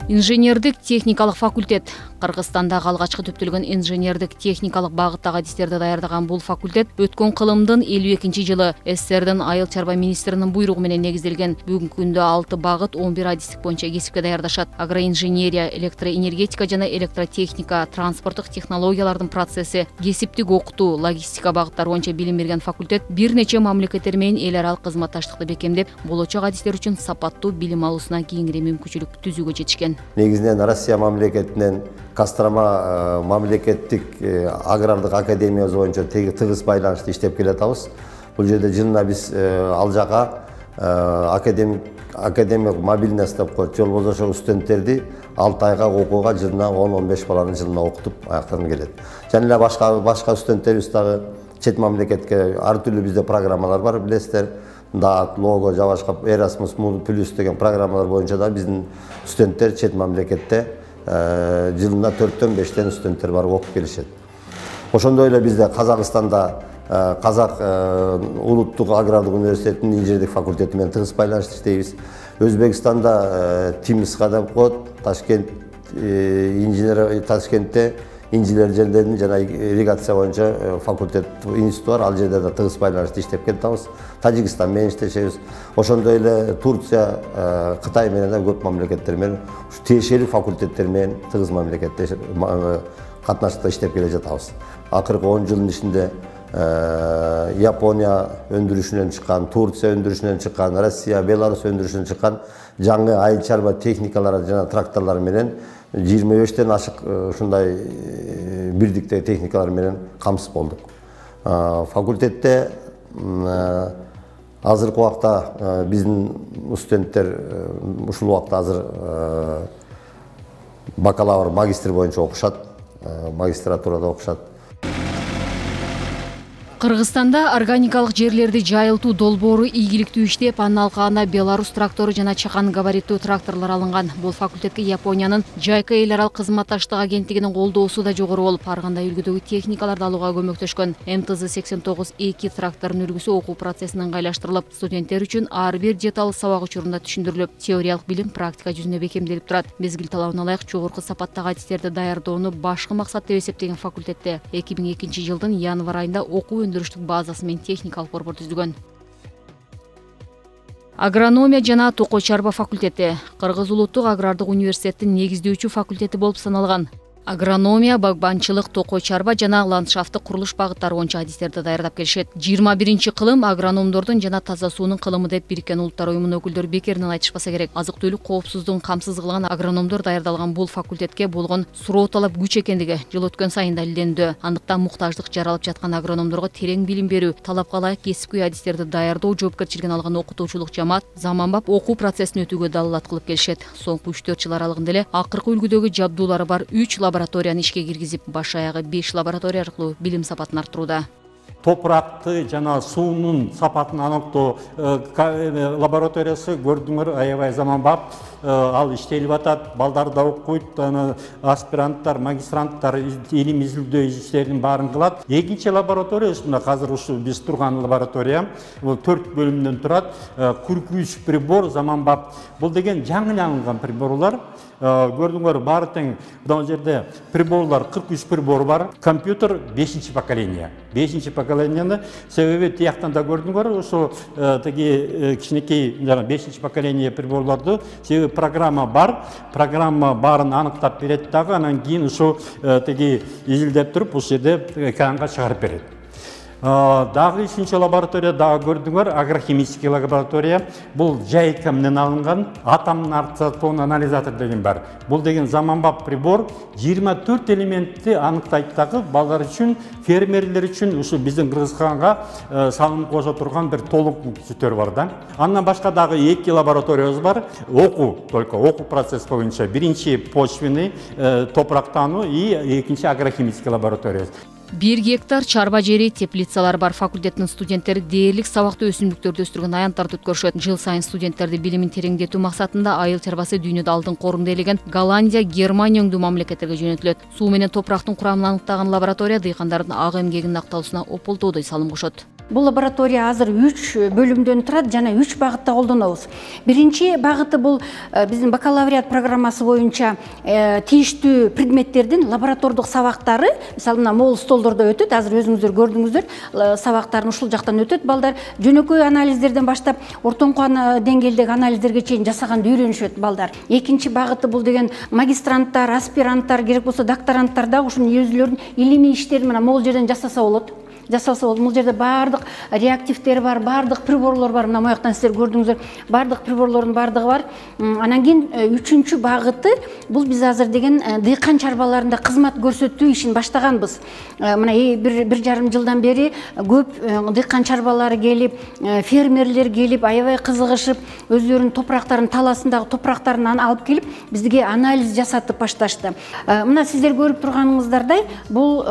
Инженердик техникалык факультет. Кыргызстандагы алгачкы төптөлгөн инженердик техникалык багыттагы адистерди даярдаган бул факультет өткөн кылымдын 52-жылы СССРдин айыл чарба министринин буйругу менен негизделген. Бүгүнкү күндө 6 багыт 11 адистик боюнча кесипке даярдашат. Агроинженерия, электроэнергетика жана электротехника, транспорттук технологиялардын процесси, кесиптик окутуу, логистика багыттары боюнча билим берген факультет бир нече мамлекеттер менен эл аралык кызматташтыкты бекемдеп, болочок адистер үчүн сапаттуу билим алуусуна кийинкире мүмкүнчүлүк түзүүгө жетишкен. Негизинен Россия мамлекетинен Кострама мамлекеттик агрардык академиясы боюнча тыгыз байланышты иштеп келатабыз. Бул жерде жылына биз ал жака академик мобильность деп коет, жол бозошок студенттерди 6 айга окууга жылына 10-15 баланы жылына окутуп аяктан келет. Жана эле башка студенттерибиз дагы чет мамлекетке ар түрлүү бизде программалар бар, билесиздер. ДААТ, ЛОГО, жабашка Erasmus Plus деген программалар боюнча да биздин студенттер чет мамлекетте жылына 4-5 студенттер барып окуп келишет. Ошондой эле бизде Казакстанда Казак улуттук агрардык университетинин инженердик факультети менен тыгыз байланышта иштейбиз. Өзбекстанда ТИМСК деп коет, Ташкентте инженерлердин жана ирригация боюнча факультет институту бар, ал жерде да тыгыз байланышта иштеп келатабыз. Тажикстан менен иштешебиз. Ошондой эле Турция, Кытай менен да көп мамлекеттер менен ушу тиешелүү факультеттер менен тыгыз мамлекетте катнашып иштеп келе жатабыз. Акыркы 10 жылдын ичинде Япония өндүрүшүнөн чыккан, Турция өндүрүшүнөн чыккан, Россия, Беларусь өндүрүшүнөн чыккан жаңы айыл чарба техникалары жана тракторлор менен 25 ашык ушундай бирдиктеги техникалар менен камсыз болдук. Факультетте азыркы убакта биздин студенттер ушул убакта азыр бакалавр, магистр боюнча окушат, магистратурада окушат. Кыргызстанда органикалык жерлерди жайылтуу долбоору ийгиликтүү иштеп, анын алкагына Беларусь трактору жана чакан габариттүү тракторлор алынган. Бул факультетке Япониянын Жайка эл аралык кызматташтык агенттигинин колдоосу да жогору болуп, ар кандай үлгүдөгү техникаларды алууга көмөктөшкөн. МТЗ-89-2 тракторунун үлгүсү окуу процессин ыңгайлаштырылып, студенттер үчүн ар бир деталь сабак учурунда түшүндүрүлүп, теориялык билим практика жүзүнө бекемделип турат. Мезгил талабына ылайык жогорку сапаттагы адистерди даярдоону башкы максат деп эсептеген факультетте 2002 жылдын январь айында окуу өндүрүштүк базасы менен техникалык борбор түзүлгөн. Агрономия жана токой чарба факультети Кыргыз улуттук агрардык университеттин негиздөөчү факультети болуп саналган. Агрономия, багбанчылык, токой чарба жана ландшафттык курулуш багыттары боюнча адистерди даярдап келишет. 21-кылым агрономдордун жана таза суунун кылымы деп Бириккен Улуттар уюмунун өкүлдөрү бекеринен айтышпаса керек. Азык-түлүк коопсуздугун камсыз кылган агрономдор даярдалган бул факультетке болгон суроо талап күч экендиги жыл өткөн сайын далилденүүдө. Андыктан муктаждык жаралып жаткан агрономдорго терең билим берүү, талапка ылайык кесипкөй адистерди даярдоо жоопкерчилигин алган окутуучулук жамаат заманбап окуу процессин өтүүгө далилат кылып келишет. Соңку 3-4 жыл аралыгында эле акыркы үлгүдөгү жабдуулары бар 3 лабораторияны ишке киргизип, баш аягы 5 лаборатория аркылуу билим сапатын арттырууда. Топуракты жана суунун сапатын аныктоо лабораториясы көрдүңөр, аябай заманбап, ал иштелип атат, балдар да окуйт, аспиранттар, магистранттар илим изилдөө иштеринин баарын кылат. Экинчи лаборатория ушунда азыр ушу биз турган лаборатория, бул 4 бөлүмдөн турат. 43 прибор заманбап. Бул деген жаңы алынган приборлар. Көрдүңөр, баары тең мына жерде приборлар 43 прибор бар. Компьютер 5-чи поколение. 5-чи поколенияны себеби тияктан да көрдүңөр, ошо теги кичинекей жана 5-чи поколение приборлорду себеби программа бар. Программа баарын аныктап берет дагы, анан кийин ошо теги изилдеп туруп ушул жерде экранга чыгарып берет. Дагы 3-нчи лаборатория дагы көрдүңөр, агрохимический лаборатория. Бул Жайка менен алынган атомный ацетон анализатор деген бар. Бул деген заманбап прибор 24 элементти аныктайт дагы, балдар үчүн, фермерлер үчүн ушу биздин Кыргызстанга салым кошо турган бир толук мүмкүнчүлүктөр бар да. Андан башка дагы 2 лабораториябыз бар. Только окуу процесс боюнча. Биринчи почвенный, топурактануу и экинчи агрохимический лаборатория. 1 гектар чарба жери, теплицалар бар факультеттин студенттери дээрлик сабактуу өсүмдүктөрдү өстүргөн аянттарды өткөрүшөт. Жыл сайын студенттерди билимин тереңдетүү максатында айыл чарбасы дүйнөдө алдыңкы орунду ээлеген Голландия, Германия өңдүү мамлекеттерге жөнөтүлөт. Суу менен топурактын курамын аныктаган лаборатория дыйкандардын ак эмгегинин акталуусуна ополтоодой салым кошот. Бул лаборатория азыр 3 бөлүмдөн турат жана 3 багытта колдонобуз. Биринчи багыты бул биздин бакалавриат программасы боюнча тийиштүү предметтердин лаборатордук сабактары, мисалы мына могул столдордо өтөт. Азыр өзүңүздөр көрдүңүздөр, сабактарын ушул жактан өтөт. Балдар жөнөкөй анализдерден баштап ортоңку деңгээлдеги анализдерге чейин жасаганды үйрөнүшөт балдар. Экинчи багыты бул деген магистранттар, аспиранттар, керек болсо докторанттар да ушунун өзүлөрүнүн илимий иштерин мына могул жерден жасаса болот. Бул жерде бардык реактивтер бар, бардык приборлор бар. Мына мояктан сиздер көрдүңүздөр, бардык приборлордун бардыгы бар. Анан кийин үчүнчү багыты бул биз азыр деген дыйкан чарбаларында кызмат көрсөтүү ишин баштаганбыз. Мына бир жарым жылдан бери көп дыйкан чарбалары келип, фермерлер келип, аябай кызыгышып, өздөрүнүн топурактарын, таласындагы топурактарын алып келип, бизге анализ жасатып башташты. Мына сиздер көрүп турганыңыздардай, бул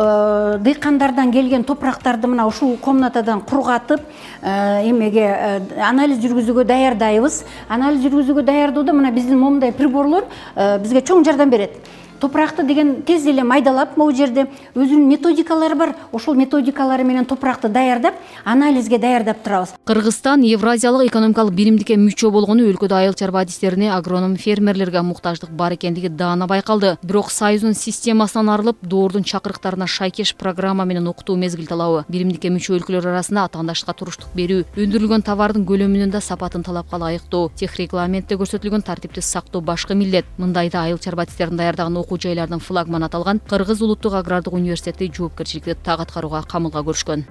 дыйкандардан келген топурактарды мына ушул комнатадан кургатып, эмеге анализ жүргүзүүгө даярдайбыз. Анализ жүргүзүүгө даярдоодо мына биздин момундай приборлор бизге чоң жардам берет. Топуракты деген тез эле майдалап, могу жерде өзүнүн методикалары бар. Ошол методикалары менен топуракты даярдап, анализге даярдап турабыз. Кыргызстан Евразиялык экономикалык биримдикке мүчө болгону өлкөдө айыл чарба адистерине агроном фермерлерге муктаждык бар экендиги даана байкалды. Бирок Союздун системасынан арылып, доордун чакырыктарына шайкеш программа менен окутуу мезгил талабы. Биримдикке мүчө өлкөлөр арасында атаандаштыкка туруштук берүү, өндүрүлгөн товардын көлөмүнүн да сапатын талапка ылайыктоо, тех регламентте көрсөтүлгөн тартипти сактоо башкы милдет. Мындайда айыл чарба адистерин даярдаган окуу жайлардын флагманы аталган Кыргыз улуттук агрардык университети жоопкерчиликти так аткарууга камылга көрүшкөн.